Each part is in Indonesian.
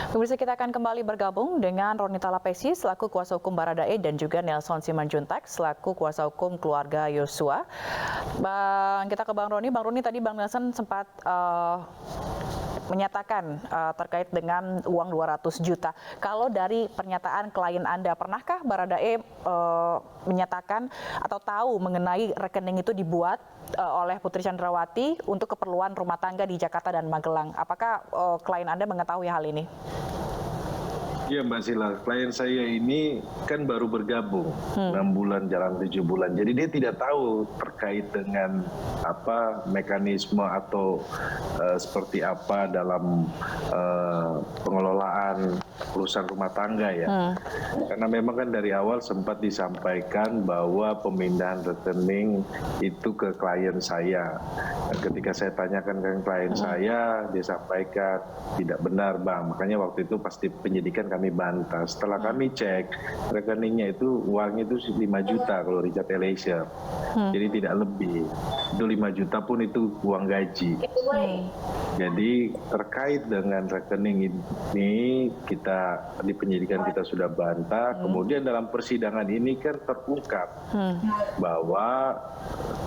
Pemirsa, kita akan kembali bergabung dengan Ronita Lapesi selaku kuasa hukum Baradae dan juga Nelson Simanjuntak selaku kuasa hukum keluarga Yosua. Kita ke Bang Roni. Bang Roni, tadi Bang Nelson sempat menyatakan terkait dengan uang 200 juta. Kalau dari pernyataan klien Anda, pernahkah Baradae menyatakan atau tahu mengenai rekening itu dibuat oleh Putri Chandrawati untuk keperluan rumah tangga di Jakarta dan Magelang? Apakah klien Anda mengetahui hal ini? Ya Mbak Sila, klien saya ini kan baru bergabung 6 bulan, jalan 7 bulan. Jadi dia tidak tahu terkait dengan apa mekanisme atau seperti apa dalam pengelolaan perusahaan rumah tangga ya. Karena memang kan dari awal sempat disampaikan bahwa pemindahan rekening itu ke klien saya. Dan ketika saya tanyakan ke klien saya, dia sampaikan tidak benar Bang. Makanya waktu itu pasti penyidikan kami bantah. Setelah kami cek, rekeningnya itu uangnya itu 5 juta kalau Richard Eliezer. Jadi tidak lebih. Itu 5 juta pun itu uang gaji. Jadi terkait dengan rekening ini kita di penyidikan kita sudah bantah. Kemudian dalam persidangan ini kan terungkap bahwa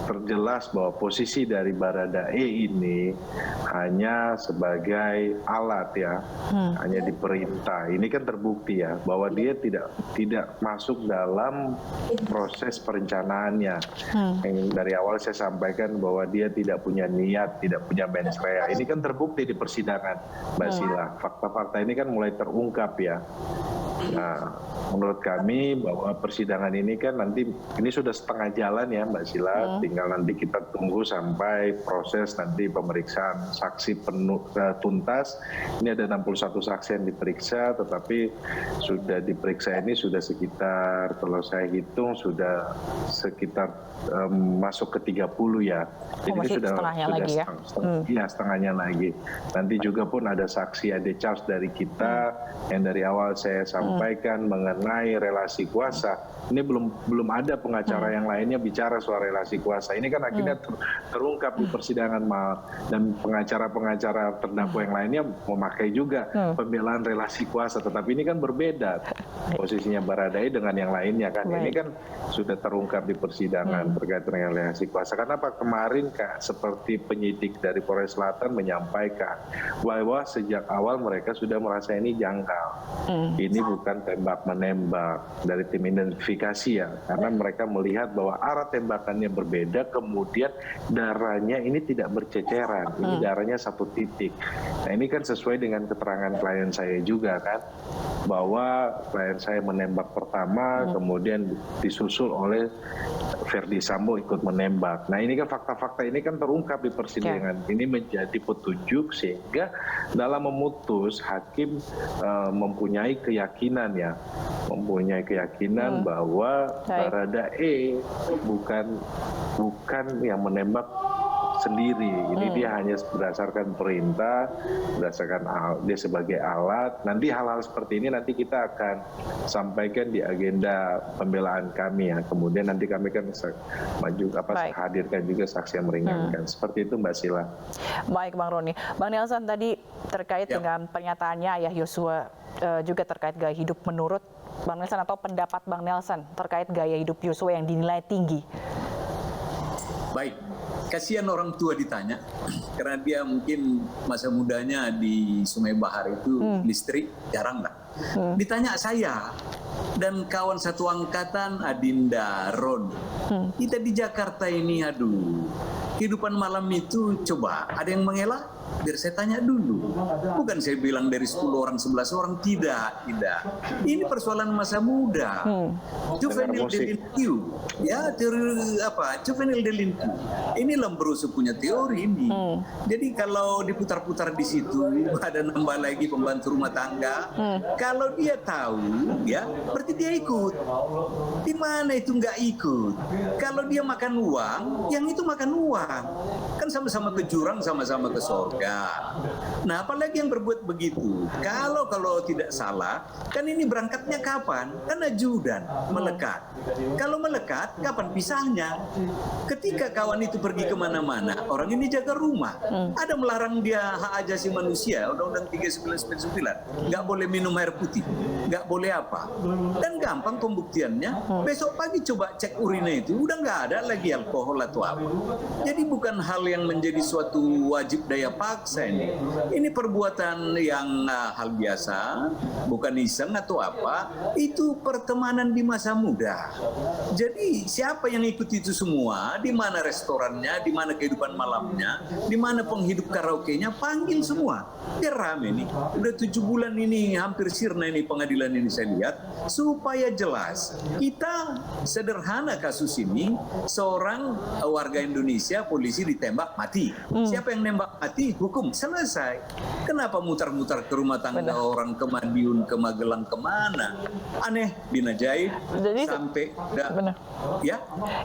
terjelas bahwa posisi dari Baradae ini hanya sebagai alat ya, hanya diperintah. Ini kan terbukti ya bahwa dia tidak masuk dalam proses perencanaannya. Yang dari awal saya sampaikan bahwa dia tidak punya niat, tidak punya mens rea. Ini kan terbukti di persidangan, Mbak Sila. Fakta-fakta ini kan mulai terungkap ya. Nah, menurut kami bahwa persidangan ini kan nanti ini sudah setengah jalan ya Mbak Sila, tinggal nanti kita tunggu sampai proses nanti pemeriksaan saksi penuh tuntas. Ini ada 61 saksi yang diperiksa, tetapi sudah diperiksa ini sudah sekitar, kalau saya hitung sudah sekitar masuk ke 30 ya. Jadi ini sudah lagi ya? Iya, setengahnya lagi. Nanti juga pun ada saksi, ada charge dari kita yang dari awal saya sampaikan mengenai relasi kuasa. Ini belum ada pengacara yang lainnya bicara soal relasi kuasa. Ini kan akhirnya terungkap di persidangan dan pengacara-pengacara terdakwa yang lainnya memakai juga pembelaan relasi kuasa. Tetapi ini kan berbeda posisinya Baradae dengan yang lainnya kan. Ini kan sudah terungkap di persidangan terkait dengan relasi kuasa. Karena Pak kemarin seperti penyidik dari Polres Selatan menyampaikan bahwa sejak awal mereka sudah merasa ini janggal. Ini bukan tembak menembak dari tim identifikasi ya, karena mereka melihat bahwa arah tembakannya berbeda, kemudian darahnya ini tidak berceceran, ini darahnya satu titik. Nah ini kan sesuai dengan keterangan klien saya juga kan, bahwa klien saya menembak pertama, kemudian disusul oleh Verdi Sambo ikut menembak. Nah ini kan fakta-fakta ini kan terungkap di persidangan. Ini menjadi petunjuk sehingga dalam memutus hakim mempunyai keyakinan ya, bahwa Baradae bukan yang menembak sendiri. Ini dia hanya berdasarkan perintah, berdasarkan dia sebagai alat. Nanti hal-hal seperti ini nanti kita akan sampaikan di agenda pembelaan kami ya. Kemudian nanti kami kan hadirkan juga saksi yang meringankan. Seperti itu Mbak Sila. Baik Bang Roni. Bang Nelson tadi terkait dengan pernyataannya Ayah Yosua juga terkait gaya hidup menurut Bang Nelson atau pendapat Bang Nelson terkait gaya hidup Yosua yang dinilai tinggi. Baik, kasihan orang tua ditanya karena dia mungkin masa mudanya di Sungai Bahar itu listrik jarang lah. Ditanya saya dan kawan satu angkatan Adinda Ron. Kita di Jakarta ini aduh, kehidupan malam itu coba ada yang mengelak? Biar saya tanya dulu. Bukan saya bilang dari 10 orang, 11 orang. Tidak. Ini persoalan masa muda. Juvenile delinquent. Ya, teori apa? Juvenile delinquent. Ini Lombroso punya teori ini. Jadi kalau diputar-putar di situ, ada nambah lagi pembantu rumah tangga. Kalau dia tahu, ya, berarti dia ikut. Di mana itu nggak ikut? Kalau dia makan uang, yang itu makan uang. Kan sama-sama ke jurang, sama-sama ke surga. Ya. Nah, apalagi yang berbuat begitu? Kalau tidak salah, kan ini berangkatnya kapan? Kan ajudan melekat. Kalau melekat, kapan pisahnya? Ketika kawan itu pergi kemana-mana, orang ini jaga rumah. Ada melarang dia hak asasi manusia, Undang-Undang 3999, nggak boleh minum air putih, nggak boleh apa. Dan gampang pembuktiannya. Besok pagi coba cek urinnya itu, udah nggak ada lagi alkohol atau apa. Jadi bukan hal yang menjadi suatu wajib daya paksa ini. Ini perbuatan yang hal biasa, bukan iseng atau apa. Itu pertemanan di masa muda. Jadi siapa yang ikut itu semua? Di mana restorannya? Di mana kehidupan malamnya? Di mana penghidup karaoke-nya? Panggil semua. Biar rame nih. Udah 7 bulan ini hampir sirna ini pengadilan ini saya lihat. Supaya jelas. Kita sederhana kasus ini. Seorang warga Indonesia polisi ditembak mati. Siapa yang nembak mati? Hukum. Selesai. Kenapa mutar-mutar ke rumah tangga orang ke Madiun, ke Magelang, kemana? Aneh, di Najait sampai ya.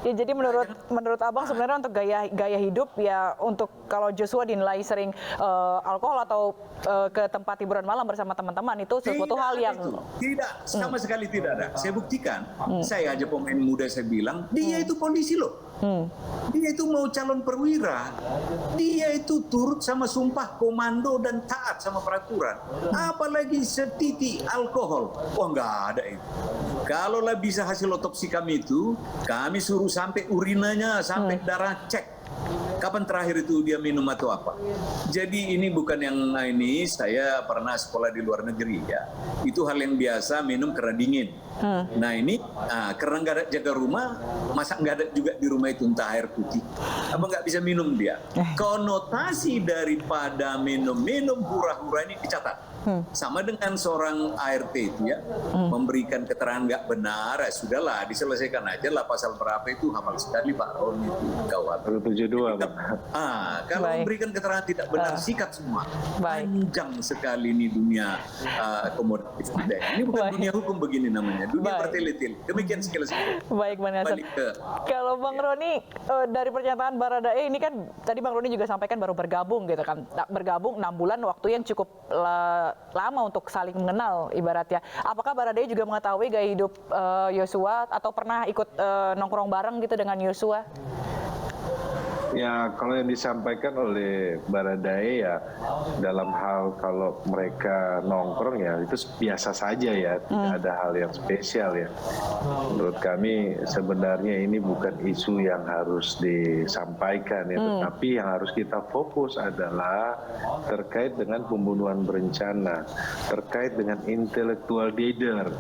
Jadi menurut Abang sebenarnya untuk gaya hidup ya, untuk kalau Joshua dinilai sering alkohol atau ke tempat hiburan malam bersama teman-teman, itu sesuatu hal yang tidak, sama sekali tidak ada. Saya buktikan. Saya aja pemain muda, saya bilang dia itu polisi loh. Dia itu mau calon perwira. Dia itu turut sama sumpah komando dan taat sama peraturan. Apalagi setitik alkohol. Wah, nggak ada itu. Kalaulah bisa hasil otopsi kami itu, kami suruh sampai urinanya, sampai darah cek. Kapan terakhir itu dia minum atau apa? Jadi ini bukan yang ini, saya pernah sekolah di luar negeri ya. Itu hal yang biasa, minum karena dingin. Nah ini, karena nggak ada jaga rumah, masa nggak ada juga di rumah itu entah air putih. Apa nggak bisa minum dia? Konotasi daripada minum hura-hura ini dicatat. Sama dengan seorang ART itu ya, memberikan keterangan nggak benar, ya sudahlah diselesaikan aja lah, pasal berapa itu hafal sekali Pak Ron itu kawan. 72 Pak. Kalau memberikan keterangan tidak benar, sikat semua. Panjang sekali ini dunia komodatif. Ini bukan dunia hukum begini namanya, dunia bertele-tele. Demikian sekilas. Baik, Bang Hasan. Kalau Bang Roni, dari pernyataan Baradae ini kan tadi Bang Roni juga sampaikan baru bergabung gitu kan, bergabung 6 bulan, waktu yang cukup lama untuk saling mengenal ibaratnya. Apakah Baradae juga mengetahui gaya hidup Yosua atau pernah ikut nongkrong bareng gitu dengan Yosua? Ya, kalau yang disampaikan oleh Baradae ya, dalam hal kalau mereka nongkrong ya itu biasa saja ya, tidak ada hal yang spesial ya. Menurut kami sebenarnya ini bukan isu yang harus disampaikan ya, tetapi yang harus kita fokus adalah terkait dengan pembunuhan berencana, terkait dengan intellectual dader.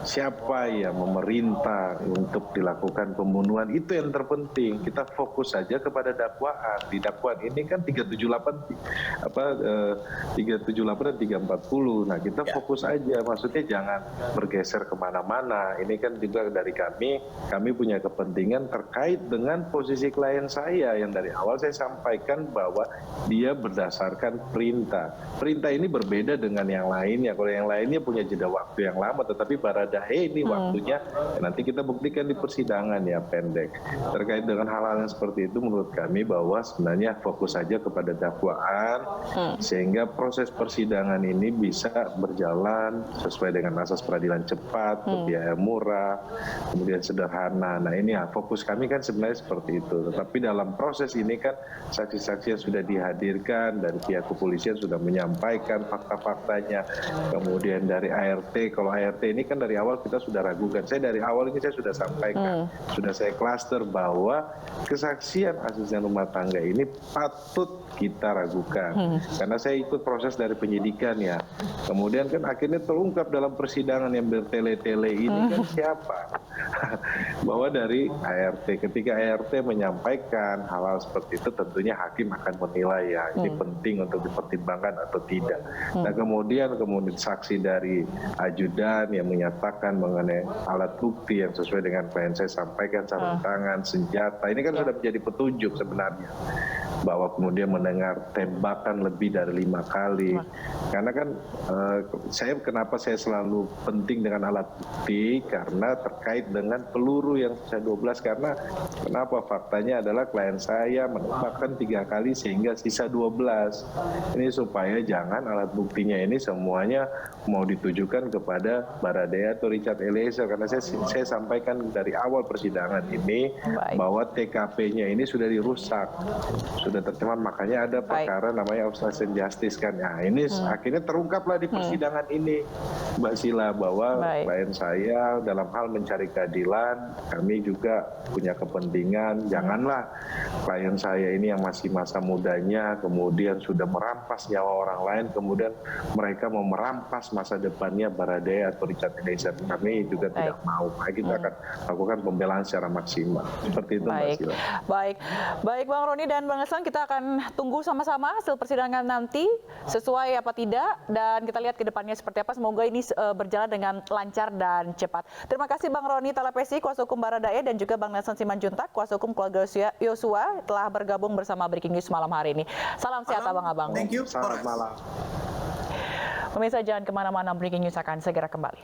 Siapa yang memerintah untuk dilakukan pembunuhan, itu yang terpenting. Kita fokus saja kepada dakwaan. Di dakwaan ini kan 378 dan 340. Nah, kita fokus aja. Maksudnya jangan bergeser kemana-mana. Ini kan juga dari kami punya kepentingan terkait dengan posisi klien saya yang dari awal saya sampaikan bahwa dia berdasarkan perintah. Perintah ini berbeda dengan yang lainnya. Kalau yang lainnya punya jeda waktu yang lama, tetapi ini waktunya nanti kita buktikan di persidangan ya, pendek. Terkait dengan hal-hal yang seperti itu, menurut kami bahwa sebenarnya fokus saja kepada dakwaan sehingga proses persidangan ini bisa berjalan sesuai dengan asas peradilan cepat, biaya murah, kemudian sederhana. Nah ini ya fokus kami kan sebenarnya seperti itu. Tetapi dalam proses ini kan saksi-saksi yang sudah dihadirkan dari pihak kepolisian sudah menyampaikan fakta-faktanya. Kemudian dari ART, kalau ART ini kan dari awal kita sudah ragukan. Saya dari awal ini saya sudah sampaikan, sudah saya klaster bahwa kesaksian asisten rumah tangga ini patut kita ragukan. Karena saya ikut proses dari penyidikan ya. Kemudian kan akhirnya terungkap dalam persidangan yang bertele-tele ini kan siapa? Bahwa dari ART. Ketika ART menyampaikan hal-hal seperti itu, tentunya hakim akan menilai ya ini penting untuk dipertimbangkan atau tidak. Nah kemudian saksi dari ajudan yang menyatakan mengenai alat bukti yang sesuai dengan klien saya sampaikan, sarung tangan, senjata, ini kan sudah menjadi petunjuk sebenarnya. bahwa kemudian mendengar tembakan lebih dari 5 kali. Karena kan kenapa saya selalu penting dengan alat bukti, karena terkait dengan peluru yang sisa 12, karena kenapa faktanya adalah klien saya menembakkan 3 kali sehingga sisa 12. Ini supaya jangan alat buktinya ini semuanya mau ditujukan kepada Baradae atau Richard Eliezer, karena saya sampaikan dari awal persidangan ini bahwa TKP-nya ini sudah dirusak, sudah tercemar, makanya ada perkara namanya obstruction justice kan. Nah, ini akhirnya terungkaplah di persidangan ini, Mbak Sila, bahwa klien saya dalam hal mencari keadilan, kami juga punya kepentingan, janganlah klien saya ini yang masih masa mudanya kemudian sudah merampas nyawa orang lain, kemudian mereka mau merampas masa depannya Baradae atau Richard Eliezer. Kami juga tidak mau. Kita akan lakukan pembelaan secara maksimal. Seperti itu, Mbak Sila. Baik Bang Roni dan Bang Eson, kita akan tunggu sama-sama hasil persidangan nanti sesuai apa tidak, dan kita lihat ke depannya seperti apa. Semoga ini berjalan dengan lancar dan cepat. Terima kasih Bang Roni Talapesi, kuasa hukum Baradae, dan juga Bang Nelson Simanjuntak, kuasa hukum keluarga Yosua, telah bergabung bersama Breaking News malam hari ini. Salam sehat abang-abang. Thank you. Selamat malam. Pemirsa, jangan kemana-mana, Breaking News akan segera kembali.